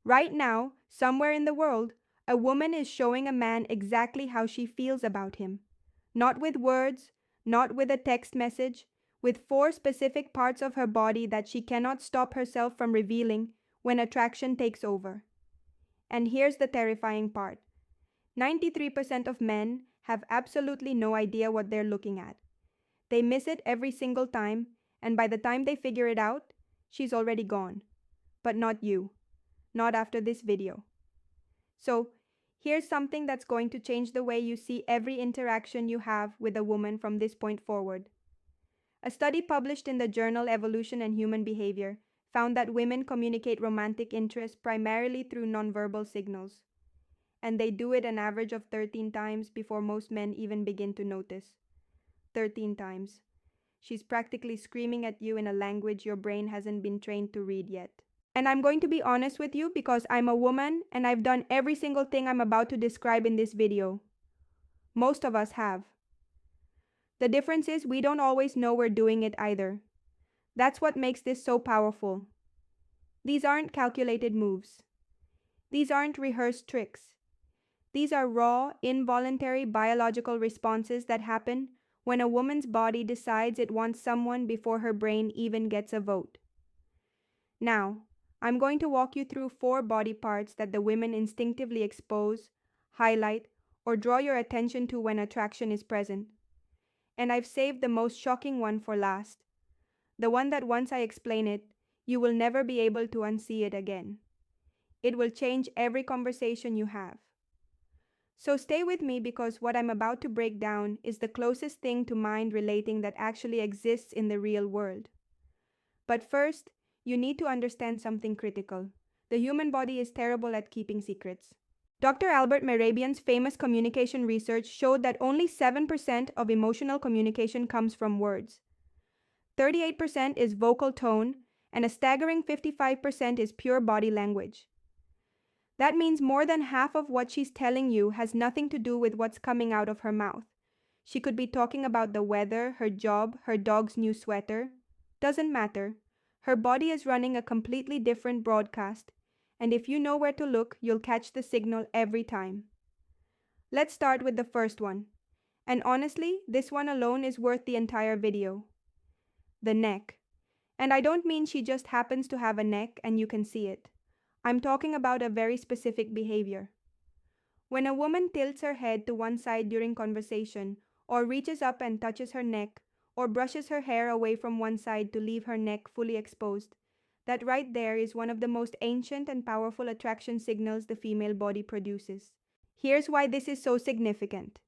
Right now, somewhere in the world, a woman is showing a man exactly how she feels about him. Not with words, not with a text message, with four specific parts of her body that she cannot stop herself from revealing when attraction takes over. And here's the terrifying part: 93% of men have absolutely no idea what they're looking at. They miss it every single time, and by the time they figure it out, she's already gone. But not you. Not after this video. So, here's something that's going to change the way you see every interaction you have with a woman from this point forward. A study published in the journal Evolution and Human Behavior found that women communicate romantic interest primarily through nonverbal signals, and they do it an average of 13 times before most men even begin to notice. 13 times. She's practically screaming at you in a language your brain hasn't been trained to read yet. And I'm going to be honest with you because I'm a woman and I've done every single thing I'm about to describe in this video. Most of us have. The difference is we don't always know we're doing it either. That's what makes this so powerful. These aren't calculated moves. These aren't rehearsed tricks. These are raw, involuntary biological responses that happen when a woman's body decides it wants someone before her brain even gets a vote. Now, I'm going to walk you through 4 body parts that the women instinctively expose, highlight, or draw your attention to when attraction is present. And I've saved the most shocking one for last. The one that once I explain it, you will never be able to unsee it again. It will change every conversation you have. So stay with me because what I'm about to break down is the closest thing to mind relating that actually exists in the real world. But first, you need to understand something critical. The human body is terrible at keeping secrets. Dr. Albert Mehrabian's famous communication research showed that only 7% of emotional communication comes from words. 38% is vocal tone, and a staggering 55% is pure body language. That means more than half of what she's telling you has nothing to do with what's coming out of her mouth. She could be talking about the weather, her job, her dog's new sweater. Doesn't matter. Her body is running a completely different broadcast, and if you know where to look, you'll catch the signal every time. Let's start with the first one. And honestly, this one alone is worth the entire video. The neck. And I don't mean she just happens to have a neck and you can see it. I'm talking about a very specific behavior. When a woman tilts her head to one side during conversation, or reaches up and touches her neck, or brushes her hair away from one side to leave her neck fully exposed, that right there is one of the most ancient and powerful attraction signals the female body produces. Here's why this is so significant.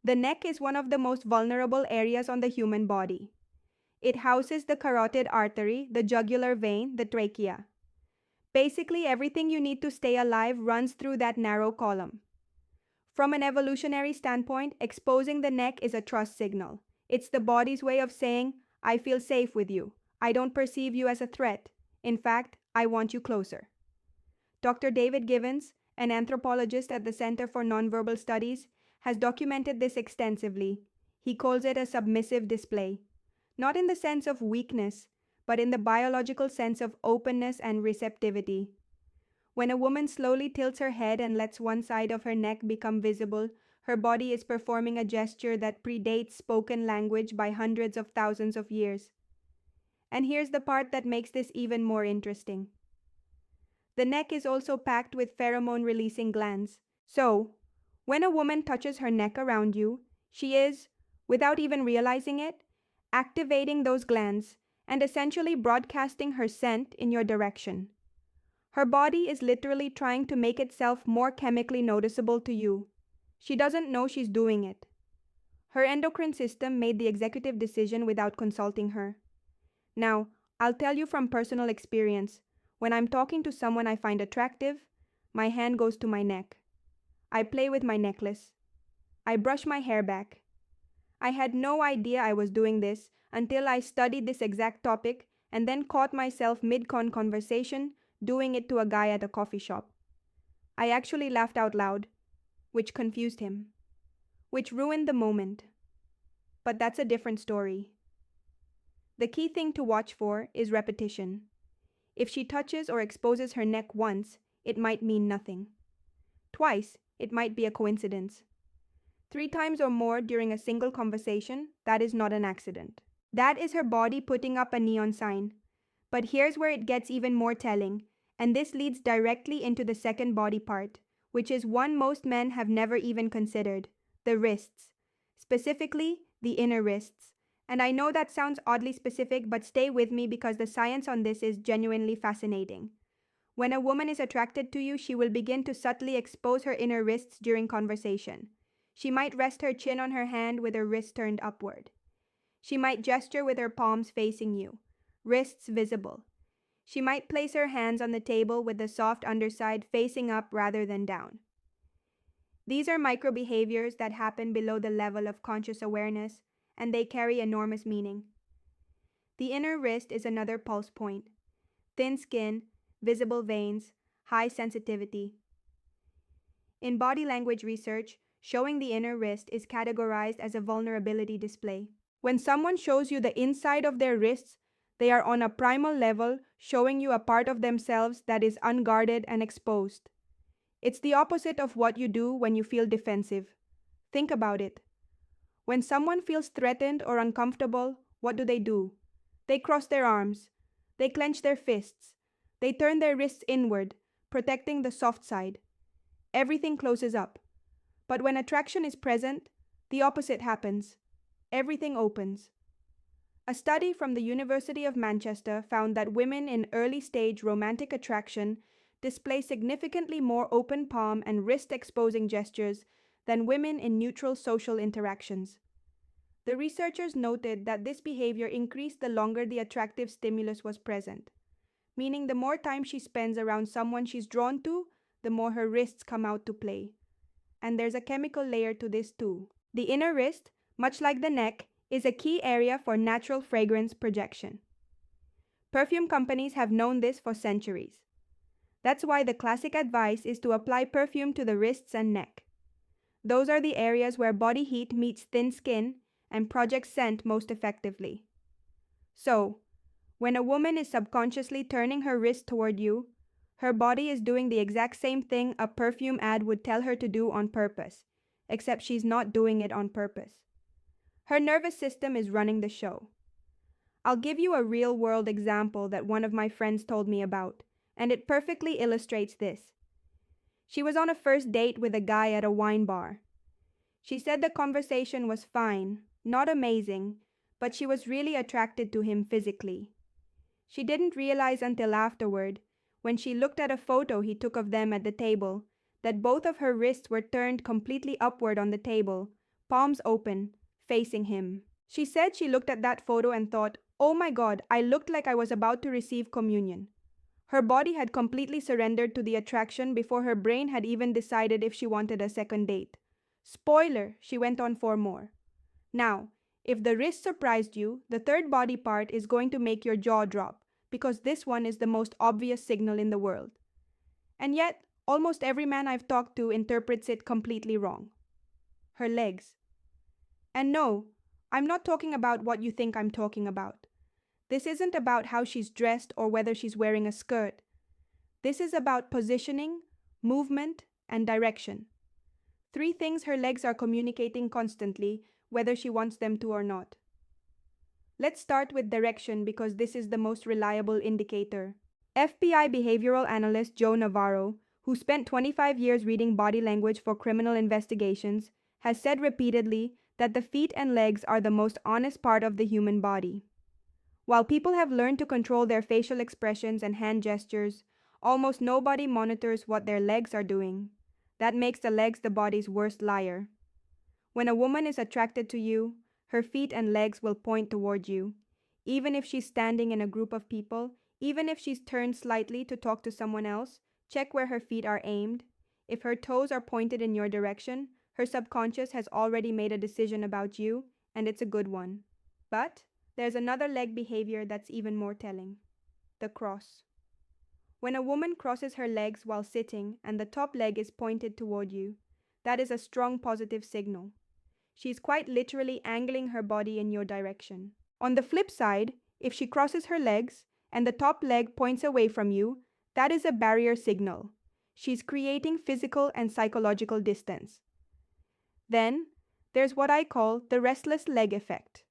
The neck is one of the most vulnerable areas on the human body. It houses the carotid artery, the jugular vein, the trachea. Basically, everything you need to stay alive runs through that narrow column. From an evolutionary standpoint, exposing the neck is a trust signal. It's the body's way of saying, I feel safe with you. I don't perceive you as a threat. In fact, I want you closer. Dr. David Givens, an anthropologist at the Center for Nonverbal Studies, has documented this extensively. He calls it a submissive display. Not in the sense of weakness, but in the biological sense of openness and receptivity. When a woman slowly tilts her head and lets one side of her neck become visible, her body is performing a gesture that predates spoken language by hundreds of thousands of years. And here's the part that makes this even more interesting. The neck is also packed with pheromone-releasing glands. So, when a woman touches her neck around you, she is, without even realizing it, activating those glands and essentially broadcasting her scent in your direction. Her body is literally trying to make itself more chemically noticeable to you. She doesn't know she's doing it. Her endocrine system made the executive decision without consulting her. Now, I'll tell you from personal experience, when I'm talking to someone I find attractive, my hand goes to my neck. I play with my necklace. I brush my hair back. I had no idea I was doing this until I studied this exact topic and then caught myself mid-conversation doing it to a guy at a coffee shop. I actually laughed out loud, which confused him, which ruined the moment. But that's a different story. The key thing to watch for is repetition. If she touches or exposes her neck once, it might mean nothing. Twice, it might be a coincidence. 3 times or more during a single conversation, that is not an accident. That is her body putting up a neon sign. But here's where it gets even more telling, and this leads directly into the second body part, which is one most men have never even considered: the wrists. Specifically, the inner wrists. And I know that sounds oddly specific, but stay with me because the science on this is genuinely fascinating. When a woman is attracted to you, she will begin to subtly expose her inner wrists during conversation. She might rest her chin on her hand with her wrist turned upward. She might gesture with her palms facing you, wrists visible. She might place her hands on the table with the soft underside facing up rather than down. These are micro behaviors that happen below the level of conscious awareness, and they carry enormous meaning. The inner wrist is another pulse point. Thin skin, visible veins, high sensitivity. In body language research, showing the inner wrist is categorized as a vulnerability display. When someone shows you the inside of their wrists, they are on a primal level showing you a part of themselves that is unguarded and exposed. It's the opposite of what you do when you feel defensive. Think about it. When someone feels threatened or uncomfortable, what do? They cross their arms. They clench their fists. They turn their wrists inward, protecting the soft side. Everything closes up. But when attraction is present, the opposite happens. Everything opens. A study from the University of Manchester found that women in early-stage romantic attraction display significantly more open palm and wrist-exposing gestures than women in neutral social interactions. The researchers noted that this behavior increased the longer the attractive stimulus was present, meaning the more time she spends around someone she's drawn to, the more her wrists come out to play. And there's a chemical layer to this too. The inner wrist, much like the neck, is a key area for natural fragrance projection. Perfume companies have known this for centuries. That's why the classic advice is to apply perfume to the wrists and neck. Those are the areas where body heat meets thin skin and projects scent most effectively. So, when a woman is subconsciously turning her wrist toward you, her body is doing the exact same thing a perfume ad would tell her to do on purpose, except she's not doing it on purpose. Her nervous system is running the show. I'll give you a real-world example that one of my friends told me about, and it perfectly illustrates this. She was on a first date with a guy at a wine bar. She said the conversation was fine, not amazing, but she was really attracted to him physically. She didn't realize until afterward, when she looked at a photo he took of them at the table, that both of her wrists were turned completely upward on the table, palms open, facing him. She said she looked at that photo and thought, "Oh my God, I looked like I was about to receive communion." Her body had completely surrendered to the attraction before her brain had even decided if she wanted a second date. Spoiler, she went on for more. Now, if the wrist surprised you, the third body part is going to make your jaw drop, because this one is the most obvious signal in the world. And yet, almost every man I've talked to interprets it completely wrong. Her legs. And no, I'm not talking about what you think I'm talking about. This isn't about how she's dressed or whether she's wearing a skirt. This is about positioning, movement, and direction. 3 things her legs are communicating constantly, whether she wants them to or not. Let's start with direction because this is the most reliable indicator. FBI behavioral analyst Joe Navarro, who spent 25 years reading body language for criminal investigations, has said repeatedly that the feet and legs are the most honest part of the human body. While people have learned to control their facial expressions and hand gestures, almost nobody monitors what their legs are doing. That makes the legs the body's worst liar. When a woman is attracted to you, her feet and legs will point toward you. Even if she's standing in a group of people, even if she's turned slightly to talk to someone else, check where her feet are aimed. If her toes are pointed in your direction, her subconscious has already made a decision about you, and it's a good one. But there's another leg behavior that's even more telling. The cross. When a woman crosses her legs while sitting and the top leg is pointed toward you, that is a strong positive signal. She's quite literally angling her body in your direction. On the flip side, if she crosses her legs and the top leg points away from you, that is a barrier signal. She's creating physical and psychological distance. Then, there's what I call the restless leg effect.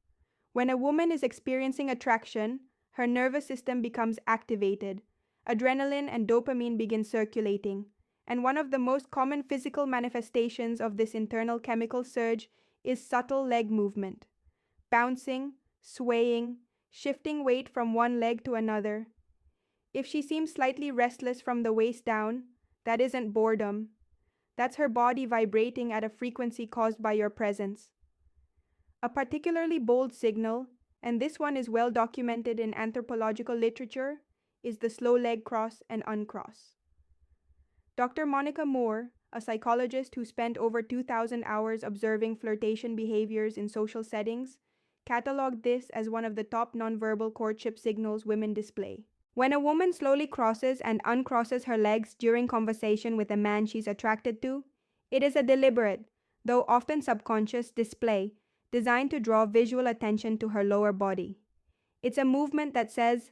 When a woman is experiencing attraction, her nervous system becomes activated, adrenaline and dopamine begin circulating, and one of the most common physical manifestations of this internal chemical surge is subtle leg movement, bouncing, swaying, shifting weight from one leg to another. If she seems slightly restless from the waist down, that isn't boredom. That's her body vibrating at a frequency caused by your presence. A particularly bold signal, and this one is well documented in anthropological literature, is the slow leg cross and uncross. Dr. Monica Moore, a psychologist who spent over 2,000 hours observing flirtation behaviors in social settings, cataloged this as one of the top nonverbal courtship signals women display. When a woman slowly crosses and uncrosses her legs during conversation with a man she's attracted to, it is a deliberate, though often subconscious, display designed to draw visual attention to her lower body. It's a movement that says,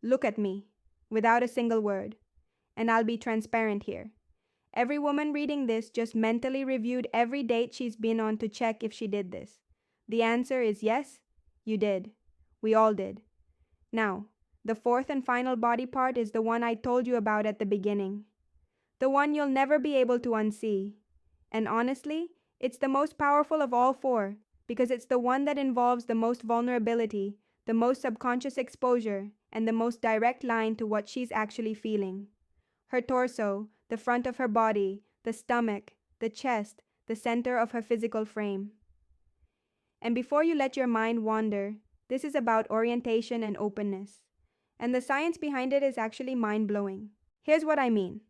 "Look at me," without a single word. And I'll be transparent here. Every woman reading this just mentally reviewed every date she's been on to check if she did this. The answer is yes, you did. We all did. Now, the fourth and final body part is the one I told you about at the beginning. The one you'll never be able to unsee. And honestly, it's the most powerful of all four, because it's the one that involves the most vulnerability, the most subconscious exposure, and the most direct line to what she's actually feeling. Her torso, the front of her body, the stomach, the chest, the center of her physical frame. And before you let your mind wander, this is about orientation and openness. And the science behind it is actually mind-blowing. Here's what I mean.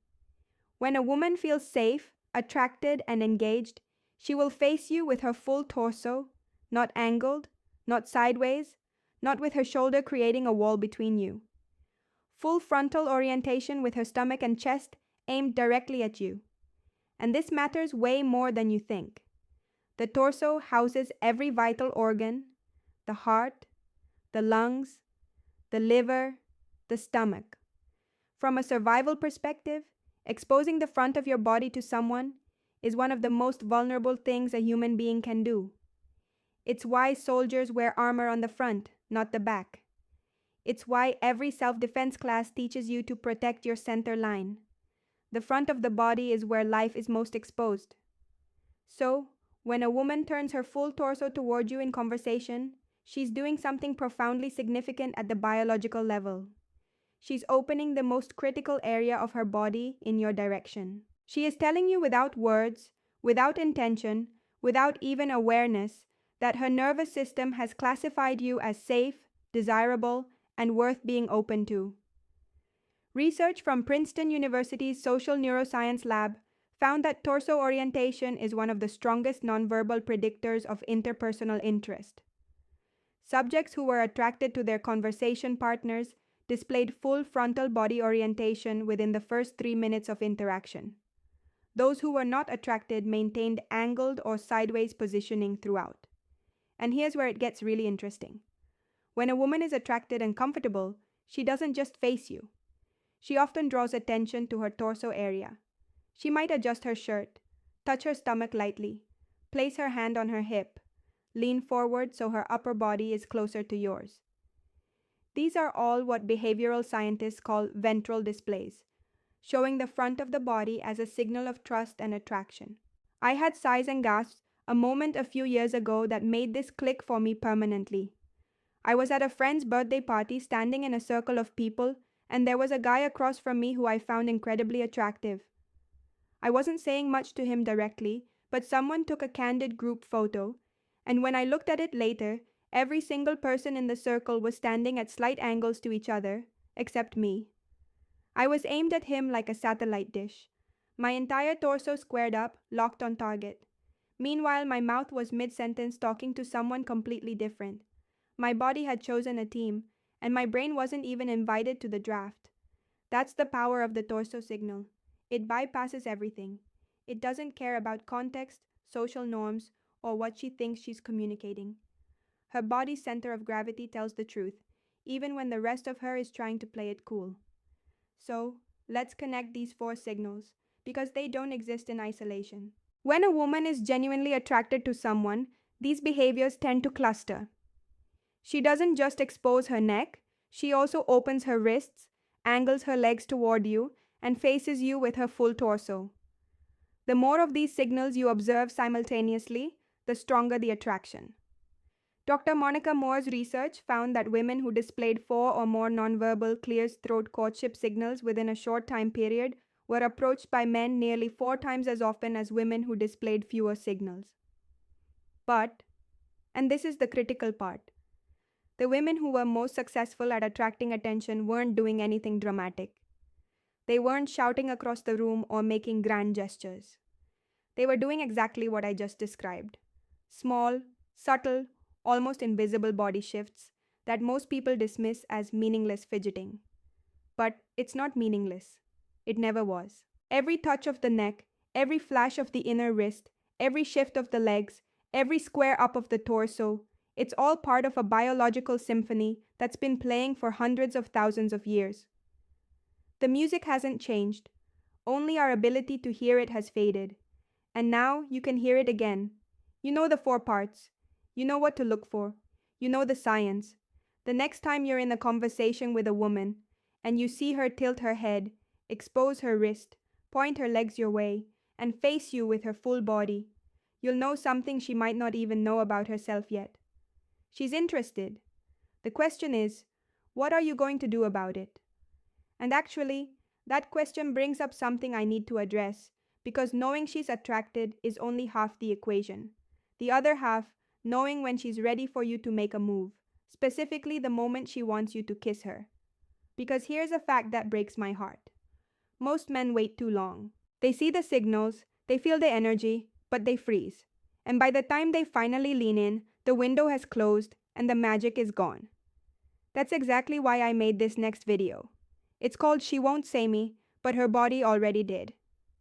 When a woman feels safe, attracted, and engaged, she will face you with her full torso, not angled, not sideways, not with her shoulder creating a wall between you. Full frontal orientation with her stomach and chest aimed directly at you. And this matters way more than you think. The torso houses every vital organ, the heart, the lungs, the liver, the stomach. From a survival perspective, exposing the front of your body to someone is one of the most vulnerable things a human being can do. It's why soldiers wear armor on the front, not the back. It's why every self-defense class teaches you to protect your center line. The front of the body is where life is most exposed. So, when a woman turns her full torso toward you in conversation, she's doing something profoundly significant at the biological level. She's opening the most critical area of her body in your direction. She is telling you without words, without intention, without even awareness, that her nervous system has classified you as safe, desirable, and worth being open to. Research from Princeton University's Social Neuroscience Lab found that torso orientation is one of the strongest nonverbal predictors of interpersonal interest. Subjects who were attracted to their conversation partners displayed full frontal body orientation within the first 3 minutes of interaction. Those who were not attracted maintained angled or sideways positioning throughout. And here's where it gets really interesting. When a woman is attracted and comfortable, she doesn't just face you. She often draws attention to her torso area. She might adjust her shirt, touch her stomach lightly, place her hand on her hip, lean forward so her upper body is closer to yours. These are all what behavioral scientists call ventral displays, showing the front of the body as a signal of trust and attraction. I had sighs and gasps, a moment a few years ago that made this click for me permanently. I was at a friend's birthday party standing in a circle of people, and there was a guy across from me who I found incredibly attractive. I wasn't saying much to him directly, but someone took a candid group photo, and when I looked at it later, every single person in the circle was standing at slight angles to each other, except me. I was aimed at him like a satellite dish. My entire torso squared up, locked on target. Meanwhile, my mouth was mid-sentence talking to someone completely different. My body had chosen a team, and my brain wasn't even invited to the draft. That's the power of the torso signal. It bypasses everything. It doesn't care about context, social norms, or what she thinks she's communicating. Her body's center of gravity tells the truth, even when the rest of her is trying to play it cool. So, Let's connect these four signals because they don't exist in isolation. When a woman is genuinely attracted to someone, these behaviors tend to cluster. She doesn't just expose her neck, she also opens her wrists, angles her legs toward you, and faces you with her full torso. The more of these signals you observe simultaneously, the stronger the attraction. Dr. Monica Moore's research found that women who displayed four or more nonverbal clear-throat courtship signals within a short time period were approached by men nearly 4 times as often as women who displayed fewer signals. But, and this is the critical part, the women who were most successful at attracting attention weren't doing anything dramatic. They weren't shouting across the room or making grand gestures. They were doing exactly what I just described. Small, subtle, almost invisible body shifts that most people dismiss as meaningless fidgeting. But it's not meaningless. It never was. Every touch of the neck, every flash of the inner wrist, every shift of the legs, every square up of the torso, it's all part of a biological symphony that's been playing for hundreds of thousands of years. The music hasn't changed, only our ability to hear it has faded. And now you can hear it again. You know the four parts. You know what to look for. You know the science. The next time you're in a conversation with a woman and you see her tilt her head, expose her wrist, point her legs your way, and face you with her full body, you'll know something she might not even know about herself yet. She's interested. The question is, what are you going to do about it? And actually, that question brings up something I need to address, because knowing she's attracted is only half the equation. The other half, knowing when she's ready for you to make a move, specifically the moment she wants you to kiss her. Because here's a fact that breaks my heart. Most men wait too long. They see the signals, they feel the energy, but they freeze. And by the time they finally lean in, the window has closed and the magic is gone. That's exactly why I made this next video. It's called She Won't Say Me, but Her Body Already Did.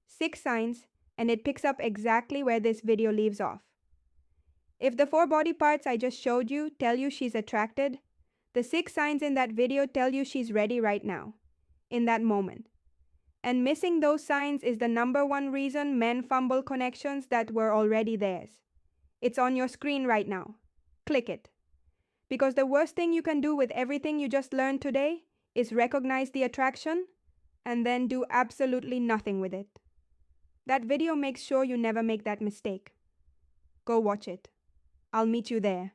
6 signs, and it picks up exactly where this video leaves off. If the 4 body parts I just showed you tell you she's attracted, the 6 signs in that video tell you she's ready right now, in that moment. And missing those signs is the #1 reason men fumble connections that were already theirs. It's on your screen right now. Click it. Because the worst thing you can do with everything you just learned today is recognize the attraction and then do absolutely nothing with it. That video makes sure you never make that mistake. Go watch it. I'll meet you there.